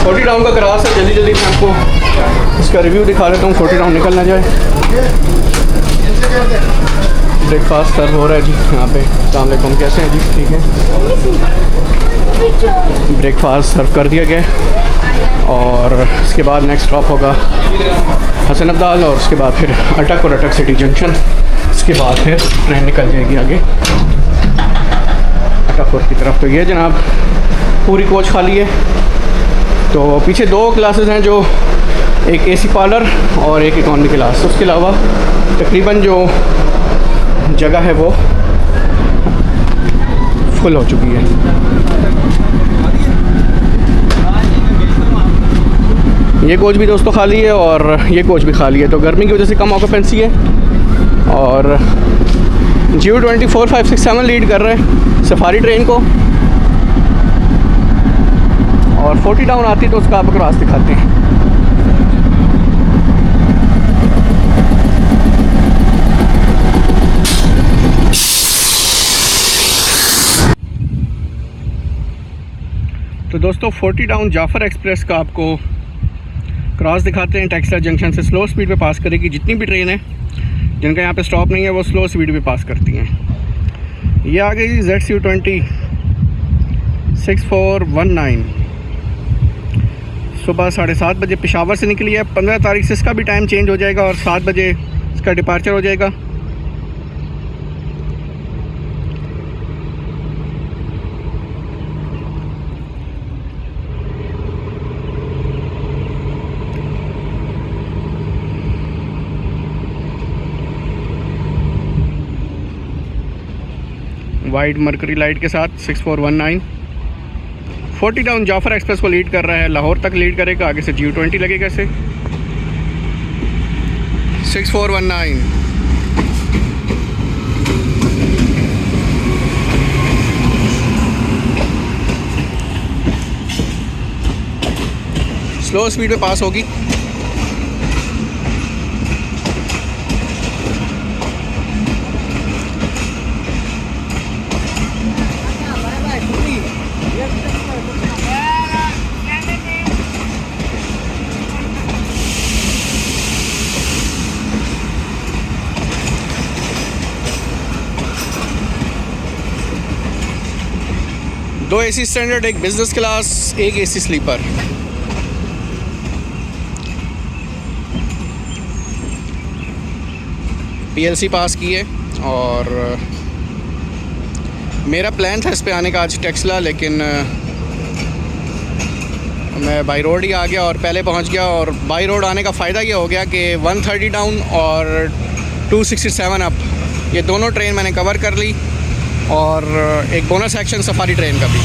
40 टाउन का क्रॉस है। जल्दी मैं आपको इसका रिव्यू दिखा देता हूँ, 40 टाउन निकल ना जाए। ब्रेकफास्ट सर्व हो रहा है जी यहाँ पे। अस्सलाम वालेकुम, कैसे हैं जी? ठीक है, ब्रेकफास्ट सर्व कर दिया गया और इसके बाद नेक्स्ट स्टॉप होगा हसन अब्दाल और उसके बाद फिर अटक और अटक सिटी जंक्शन। इसके बाद फिर ट्रेन निकल जाएगी आगे अटकपुर की तरफ। तो ये जनाब पूरी कोच खाली है। तो पीछे 2 क्लासेस हैं, जो एक एसी पार्लर और एक इकॉनमी क्लास। उसके अलावा तकरीबन जो जगह है वो फुल हो चुकी है। ये कोच भी दोस्तों खाली है और ये कोच भी खाली है। तो गर्मी की वजह से कम ऑक्यूपेंसी है और GU20 4, 5, 6, 7 लीड कर रहे हैं सफारी ट्रेन को। और 40 टाउन आती तो उसका आपको रास्ते दिखाते हैं। तो दोस्तों 40 टाउन जाफर एक्सप्रेस का आपको क्रॉस दिखाते हैं। टेक्सला जंक्शन से स्लो स्पीड पे पास करेगी। जितनी भी ट्रेन है जिनका यहाँ पे स्टॉप नहीं है वो स्लो स्पीड पे पास करती हैं। ये आ गई ZCU20 6419 सुबह 7:30 बजे पेशावर से निकली है। 15 तारीख से इसका भी टाइम चेंज हो जाएगा और 7 बजे इसका डिपार्चर हो जाएगा। वाइट मरकरी लाइट के साथ 6419 40 टाउन जाफर एक्सप्रेस को लीड कर रहा है। लाहौर तक लीड करेगा। आगे से GU20 लगेगा इसे। 6419 स्लो स्पीड पे पास होगी। 2 AC स्टैंडर्ड, एक बिज़नेस क्लास, एक AC स्लीपर। PLC पास की है और मेरा प्लान था इस पे आने का आज टेक्सला, लेकिन मैं बाई रोड ही आ गया और पहले पहुंच गया। और बाई रोड आने का फ़ायदा ये हो गया कि 130 डाउन और 267 अप, ये दोनों ट्रेन मैंने कवर कर ली और एक बोनस एक्शन सफारी ट्रेन का भी।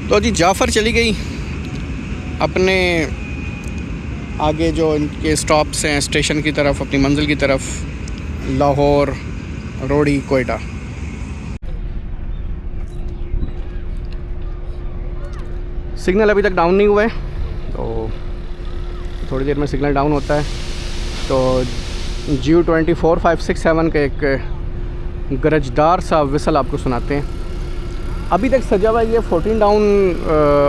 तो जी जाफ़र चली गई अपने आगे जो इनके स्टॉप्स हैं स्टेशन की तरफ, अपनी मंजिल की तरफ, लाहौर, रोड़ी, कोयटा। सिग्नल अभी तक डाउन नहीं हुआ है, तो थोड़ी देर में सिग्नल डाउन होता है। तो GU24567 का एक गरजदार सा विसल आपको सुनाते हैं। अभी तक सजा हुआ ये 14 डाउन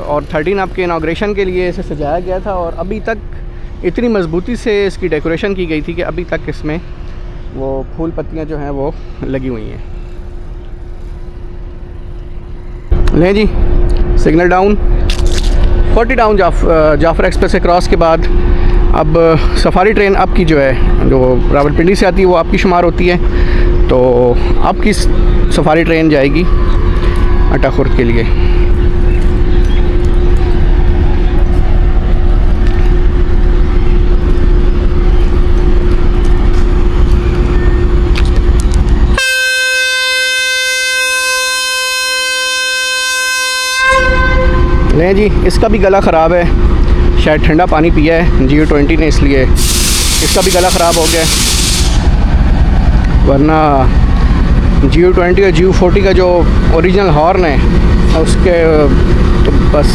और 13 अप के इनाग्रेशन के लिए इसे सजाया गया था और अभी तक इतनी मज़बूती से इसकी डेकोरेशन की गई थी कि अभी तक इसमें वो फूल पत्तियां जो हैं वो लगी हुई हैं। लें जी, signal down, 40 down Jaffar express से क्रॉस के बाद अब सफारी ट्रेन अब की जो है, जो रावलपिंडी से आती है, वो आपकी शुमार होती है। तो आपकी सफारी ट्रेन जाएगी अटाखुर्द के लिए। लें जी, इसका भी गला ख़राब है, शायद ठंडा पानी पिया है GU20 ने, इसलिए इसका भी गला ख़राब हो गया है। वरना GU20 और GU40 का जो ओरिजिनल हॉर्न है उसके तो बस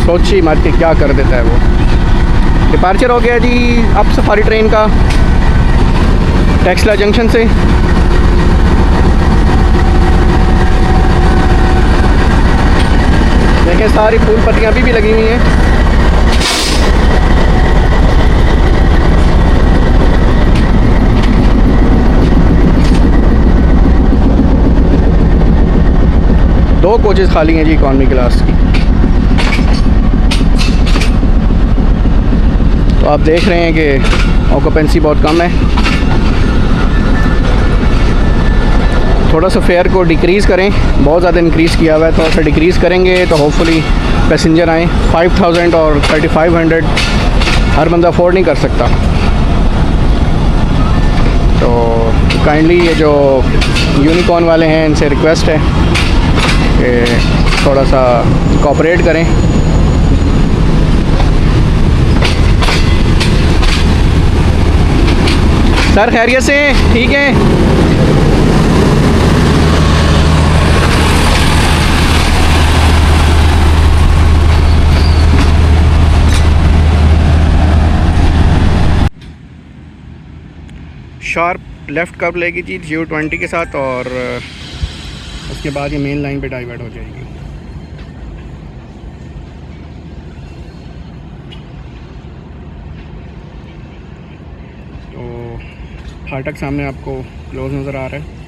सोच ही मत के क्या कर देता है वो। डिपार्चर हो गया जी अब सफारी ट्रेन का टेक्सला जंक्शन से। देखें सारी फूल पत्तियाँ अभी भी लगी हुई हैं। दो कोचेज़ खाली हैं जी इकॉनमी क्लास की। तो आप देख रहे हैं कि ऑक्यूपेंसी बहुत कम है। थोड़ा सा फेयर को डिक्रीज़ करें, बहुत ज़्यादा इंक्रीज़ किया हुआ है, थोड़ा सा डिक्रीज़ करेंगे तो होपफुली पैसेंजर आएँ। 5000 और 3500 हर बंदा अफोर्ड नहीं कर सकता। तो काइंडली ये जो यूनिकॉर्न वाले हैं इनसे रिक्वेस्ट है कि थोड़ा सा कोऑपरेट करें। सर खैरियत से ठीक है? शार्प लेफ़्ट कर्व लेगी जी GU20 के साथ और उसके बाद ये मेन लाइन पे डाइवर्ट हो जाएगी। तो फाटक सामने आपको क्लोज नज़र आ रहा है।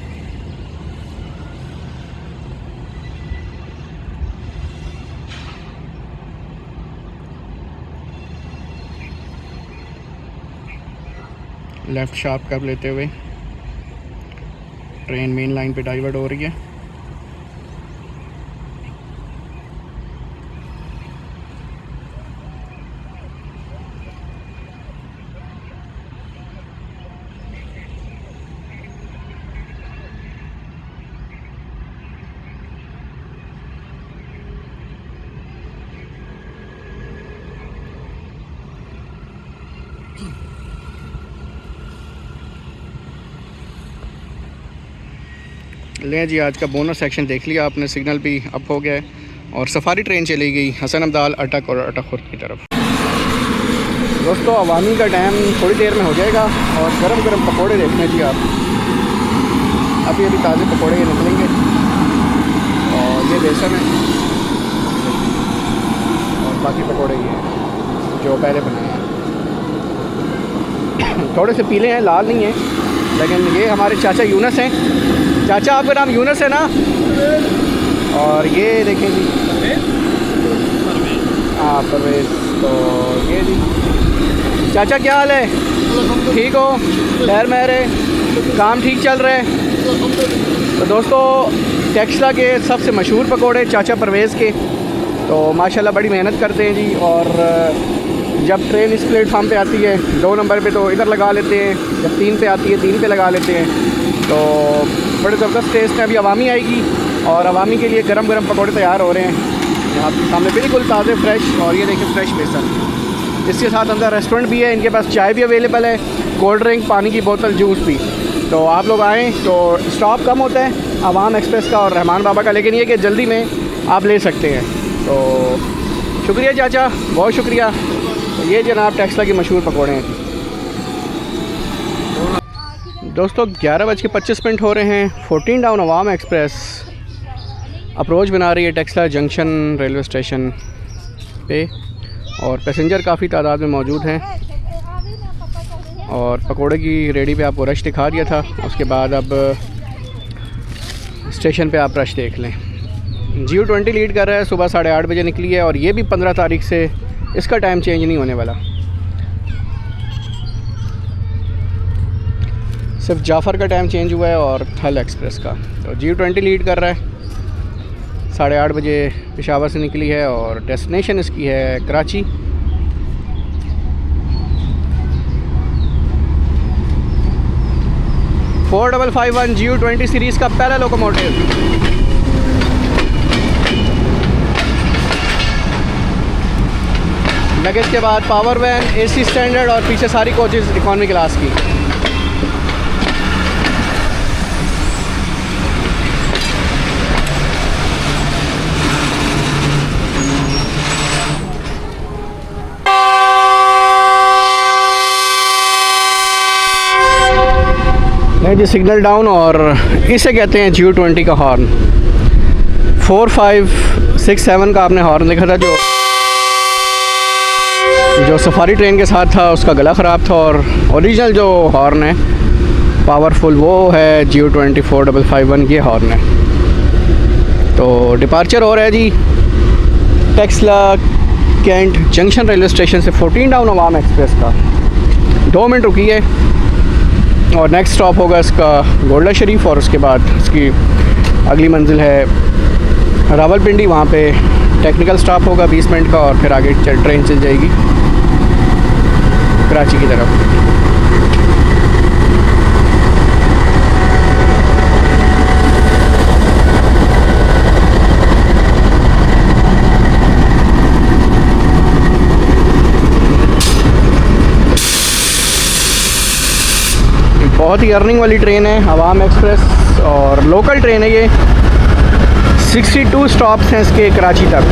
लेफ़्ट शार्प कर्व लेते हुए ट्रेन मेन लाइन पे डाइवर्ट हो रही है। लें जी, आज का बोनस सेक्शन देख लिया आपने। सिग्नल भी अप हो गया है और सफारी ट्रेन चली गई हसन अब्दाल, अटक और अटाखुर्द की तरफ। दोस्तों अवामी का टाइम थोड़ी देर में हो जाएगा और गरम गरम पकोड़े देखने जी आप। अभी ताज़े पकोड़े निकलेंगे और ये बेसन है। बाकी पकौड़े ये हैं जो पहले बनाए हैं। थोड़े से पीले हैं, लाल नहीं हैं, लेकिन ये हमारे चाचा यूनस हैं। चाचा आपका नाम यूनस है ना? और ये देखें जी, हाँ परवेज़। तो ये जी चाचा क्या हाल है? ठीक हो? खैर मेरे काम ठीक चल रहे हैं? तो दोस्तों टेक्सला के सबसे मशहूर पकोड़े चाचा परवेज़ के, तो माशाल्लाह बड़ी मेहनत करते हैं जी। और जब ट्रेन इस प्लेटफार्म पे आती है 2 नंबर पे तो इधर लगा लेते हैं, जब 3 पे आती है 3 पे लगा लेते हैं। तो बड़े ज़बरदस्त टेस्ट है। अभी अवामी आएगी और अवामी के लिए गरम गरम पकौड़े तैयार हो रहे हैं आपके सामने, बिल्कुल ताज़े फ्रेश। और ये देखें फ्रेश बेसन। इसके साथ अंदर रेस्टोरेंट भी है, इनके पास चाय भी अवेलेबल है, कोल्ड ड्रिंक, पानी की बोतल, जूस भी। तो आप लोग आएँ तो स्टॉप कम होता है अवाम एक्सप्रेस का और रहमान बाबा का, लेकिन ये कि जल्दी में आप ले सकते हैं। तो शुक्रिया चाचा, बहुत शुक्रिया। तो ये जनाब टेक्सला के मशहूर पकौड़े हैं। दोस्तों 11:25 हो रहे हैं। 14 डाउन अवाम एक्सप्रेस अप्रोच बना रही है टेक्सला जंक्शन रेलवे स्टेशन पे, और पैसेंजर काफ़ी तादाद में मौजूद हैं। और पकोड़े की रेडी पे आपको रश दिखा दिया था, उसके बाद अब स्टेशन पे आप रश देख लें। GU20 लीड कर रहा है, सुबह 8:30 बजे निकली है और ये भी 15 तारीख से इसका टाइम चेंज नहीं होने वाला। सिर्फ जाफ़र का टाइम चेंज हुआ है और थल एक्सप्रेस का। तो GU20 लीड कर रहा है, 8:30 बजे पेशावर से निकली है और डेस्टिनेशन इसकी है कराची। (4551) GU20 सीरीज़ का पहला लोकोमोटिव। लगेज के बाद पावर वैन, AC स्टैंडर्ड और पीछे सारी कोचेज़ इकॉनमी क्लास की। नहीं जी, सिग्नल डाउन, और इसे कहते हैं GU20 का हॉर्न। 4, 5, 6, 7 का आपने हॉर्न देखा था, जो सफारी ट्रेन के साथ था उसका गला ख़राब था, और ओरिजिनल जो हॉर्न है पावरफुल वो है GU20 4551 ये हॉर्न है। तो डिपार्चर हो रहा है जी Taxila cantt junction railway station से 14 डाउन अवाम एक्सप्रेस का। 2 मिनट रुकी है और नेक्स्ट स्टॉप होगा इसका गोल्डा शरीफ, और उसके बाद इसकी अगली मंजिल है रावलपिंडी। वहाँ पे टेक्निकल स्टॉप होगा 20 मिनट का, और फिर आगे ट्रेन चल जाएगी कराची की तरफ। बहुत ही अर्निंग वाली ट्रेन है अवाम एक्सप्रेस, और लोकल ट्रेन है ये। 62 स्टॉप्स हैं इसके कराची तक।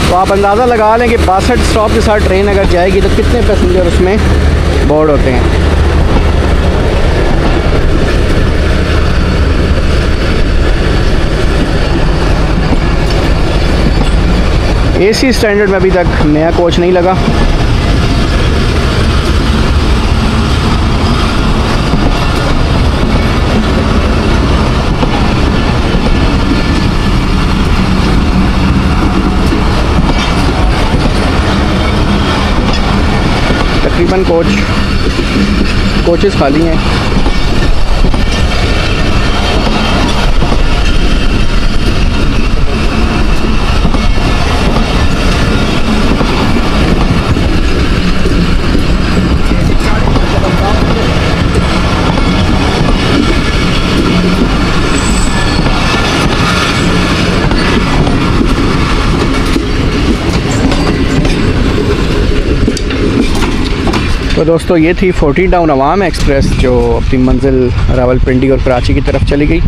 तो आप अंदाज़ा लगा लें कि 62 स्टॉप के साथ ट्रेन अगर जाएगी तो कितने पैसेंजर उसमें बोर्ड होते हैं। AC स्टैंडर्ड में अभी तक नया कोच नहीं लगा। तकरीबन कोचेस खाली हैं। तो दोस्तों ये थी 14 डाउन अवाम एक्सप्रेस जो अपनी मंजिल रावलपिंडी और कराची की तरफ चली गई।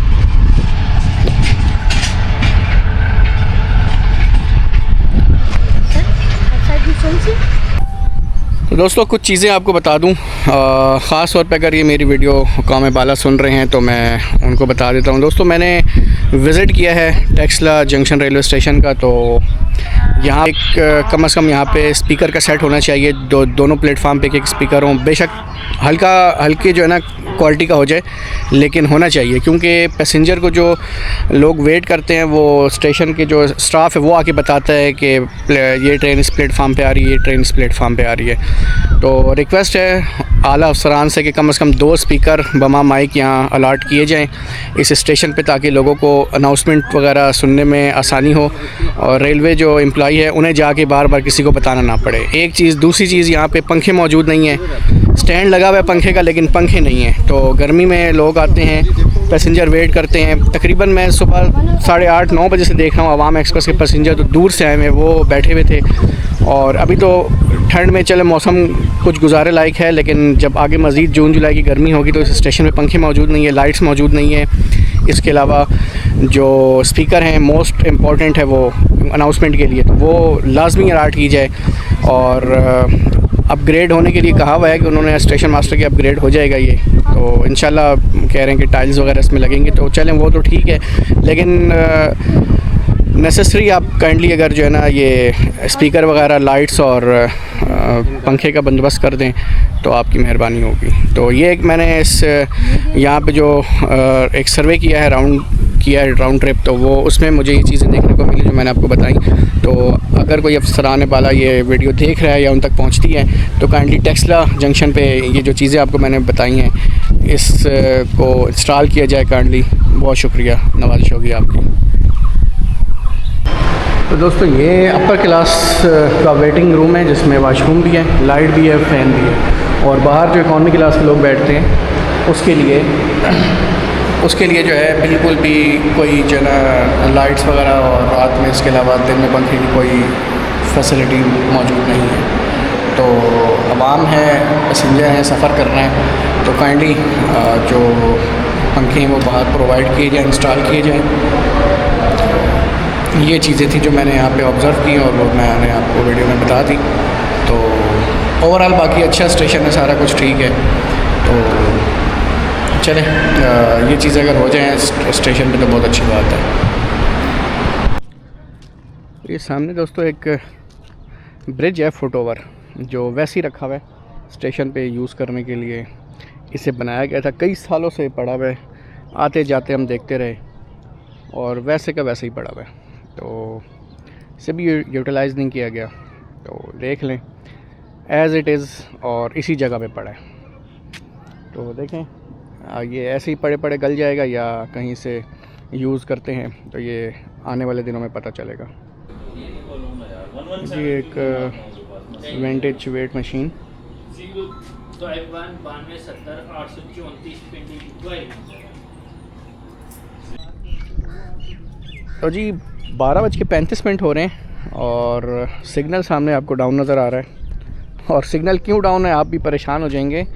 तो दोस्तों कुछ चीज़ें आपको बता दूं, ख़ास तौर पे अगर ये मेरी वीडियो कौम बाला सुन रहे हैं तो मैं उनको बता देता हूं। दोस्तों मैंने विज़िट किया है टेक्सला जंक्शन रेलवे स्टेशन का, तो यहाँ एक कम से कम यहाँ पे स्पीकर का सेट होना चाहिए। दोनों प्लेटफार्म पे एक स्पीकर हों, बेशक हल्की जो है ना क्वालिटी का हो जाए, लेकिन होना चाहिए, क्योंकि पैसेंजर को जो लोग वेट करते हैं वो स्टेशन के जो स्टाफ है वो आके बताता है कि ये ट्रेन इस प्लेटफार्म पे आ रही है, ये ट्रेन इस प्लेटफार्म पे आ रही है। तो रिक्वेस्ट है आला अफसरान से कि कम से कम 2 स्पीकर बमा माइक यहाँ अलाट किए जाएं इस स्टेशन पे, ताकि लोगों को अनाउंसमेंट वगैरह सुनने में आसानी हो और रेलवे जो एम्प्लॉई है उन्हें जाके बार बार किसी को बताना ना पड़े। एक चीज़, दूसरी चीज़, यहाँ पे पंखे मौजूद नहीं है। स्टैंड लगा हुआ है पंखे का, लेकिन पंखे नहीं हैं। तो गर्मी में लोग आते हैं, पैसेंजर वेट करते हैं। तकरीबन मैं सुबह 8:30-9 बजे से देख रहा हूँ अवाम एक्सप्रेस के पैसेंजर तो दूर से आए हुए, वो बैठे हुए थे। और अभी तो ठंड में चले मौसम कुछ गुजारे लायक है, लेकिन जब आगे मज़ीद जून जुलाई की गर्मी होगी तो इस स्टेशन में पंखे मौजूद नहीं है, लाइट्स मौजूद नहीं है। इसके अलावा जो स्पीकर हैं मोस्ट इम्पॉर्टेंट है वो अनाउंसमेंट के लिए, तो वो लाजमी अलाट की जाए। और अपग्रेड होने के लिए कहा हुआ है कि उन्होंने स्टेशन मास्टर के अपग्रेड हो जाएगा ये, तो इंशाल्लाह कह रहे हैं कि टाइल्स वगैरह इसमें लगेंगे, तो चलें वो तो ठीक है, लेकिन नेसेसरी आप काइंडली अगर जो है ना ये स्पीकर वगैरह, लाइट्स और पंखे का बंदोबस्त कर दें तो आपकी मेहरबानी होगी। तो ये एक मैंने इस यहाँ पे जो एक सर्वे किया है, राउंड ट्रिप, तो वो उसमें मुझे ये चीज़ें देखने को मिली जो मैंने आपको बताई। तो अगर कोई अफसरान बाला ये वीडियो देख रहा है या उन तक पहुँचती है तो काइंडली टेक्सला जंक्शन पे ये जो चीज़ें आपको मैंने बताई हैं इसको इंस्टॉल किया जाए काइंडली। बहुत शुक्रिया, नवाज़िश होगी आपकी। तो दोस्तों ये अपर क्लास का वेटिंग रूम है जिसमें वाशरूम भी है, लाइट भी है, फ़ैन भी है। और बाहर जो इकॉनमी क्लास के लोग बैठते हैं उसके लिए जो है बिल्कुल भी कोई जो है लाइट्स वगैरह और रात में, इसके अलावा दिन में पंखे की कोई फैसिलिटी मौजूद नहीं है। तो आवाम है, पैसेंजर हैं, सफ़र करना है तो काइंडली जो पंखे हैं वो बाहर प्रोवाइड किए जाएँ, इंस्टॉल किए जाएँ। ये चीज़ें थी जो मैंने यहाँ पे ऑब्ज़र्व की और वो मैंने आपको वीडियो में बता दी। तो ओवरऑल बाकी अच्छा स्टेशन है, सारा कुछ ठीक है। तो चलें, ये चीज़ें अगर हो जाएँ स्टेशन पे तो बहुत अच्छी बात है। ये सामने दोस्तों एक ब्रिज है, फुट ओवर, जो वैसे ही रखा हुआ है स्टेशन पे यूज़ करने के लिए। इसे बनाया गया था, कई सालों से पड़ा हुआ है, आते जाते हम देखते रहे और वैसे का वैसे ही पड़ा हुआ है, तो इसे भी यूटिलाइज़ नहीं किया गया। तो देख लें एज़ इट इज़, और इसी जगह पे पड़ा है। तो देखें ये ऐसे ही पड़े गल जाएगा या कहीं से यूज़ करते हैं तो ये आने वाले दिनों में पता चलेगा। जी एक विंटेज वेट मशीन, तो जी 12:35 हो रहे हैं और सिग्नल सामने आपको डाउन नज़र आ रहा है। और सिग्नल क्यों डाउन है आप भी परेशान हो जाएंगे।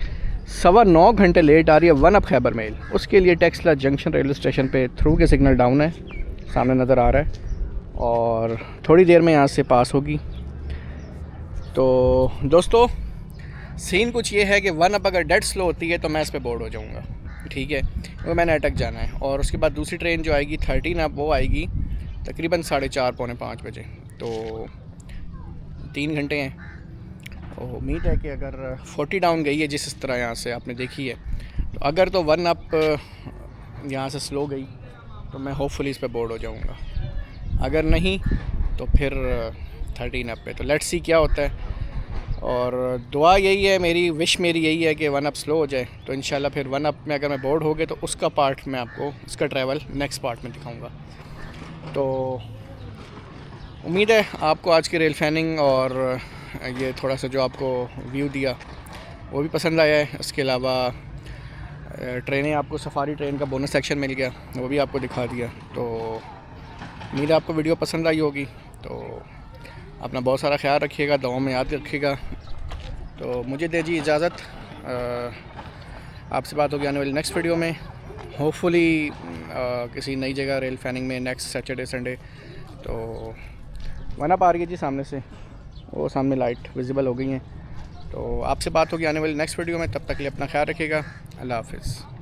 9.25 घंटे लेट आ रही है वन अप खैबर मेल, उसके लिए टेक्सला जंक्शन रेलवे स्टेशन पे थ्रू के सिग्नल डाउन है, सामने नज़र आ रहा है और थोड़ी देर में यहाँ से पास होगी। तो दोस्तों सीन कुछ ये है कि वन अप अगर डेड स्लो होती है तो मैं इस पर बोर्ड हो जाऊँगा, ठीक है, वो मैंने अटक जाना है। और उसके बाद दूसरी ट्रेन जो आएगी 13 अप, वो आएगी तकरीबन 4:30 पौने 5 बजे, तो 3 घंटे हैं। उम्मीद है कि अगर 40 डाउन गई है जिस तरह यहाँ से आपने देखी है, तो अगर तो वन अप यहाँ से स्लो गई तो मैं होपफुली इस पर बोर्ड हो जाऊँगा, अगर नहीं तो फिर 13 अप पे। तो लेट्स सी क्या होता है। और दुआ यही है, मेरी विश मेरी यही है कि वन अप स्लो हो जाए, तो इंशाल्लाह फिर वन अप में अगर मैं बोर्ड हो गए तो उसका पार्ट मैं आपको, उसका ट्रैवल नेक्स्ट पार्ट में दिखाऊँगा। तो उम्मीद है आपको आज की रेल फैनिंग और ये थोड़ा सा जो आपको व्यू दिया वो भी पसंद आया है। इसके अलावा ट्रेनें, आपको सफारी ट्रेन का बोनस सेक्शन मिल गया, वो भी आपको दिखा दिया। तो उम्मीद है आपको वीडियो पसंद आई होगी। तो अपना बहुत सारा ख्याल रखिएगा, दुआ में याद रखिएगा। तो मुझे दीजिए इजाज़त, आपसे बात होगी आने वाली नेक्स्ट वीडियो में, होपफुली किसी नई जगह रेल फैनिंग में नेक्स्ट सैटरडे संडे। तो वन अप आ रही है जी सामने से, वो सामने लाइट विजिबल हो गई हैं। तो आपसे बात होगी आने वाली नेक्स्ट वीडियो में, तब तक के लिए अपना ख्याल रखिएगा। अल्लाह हाफिज़।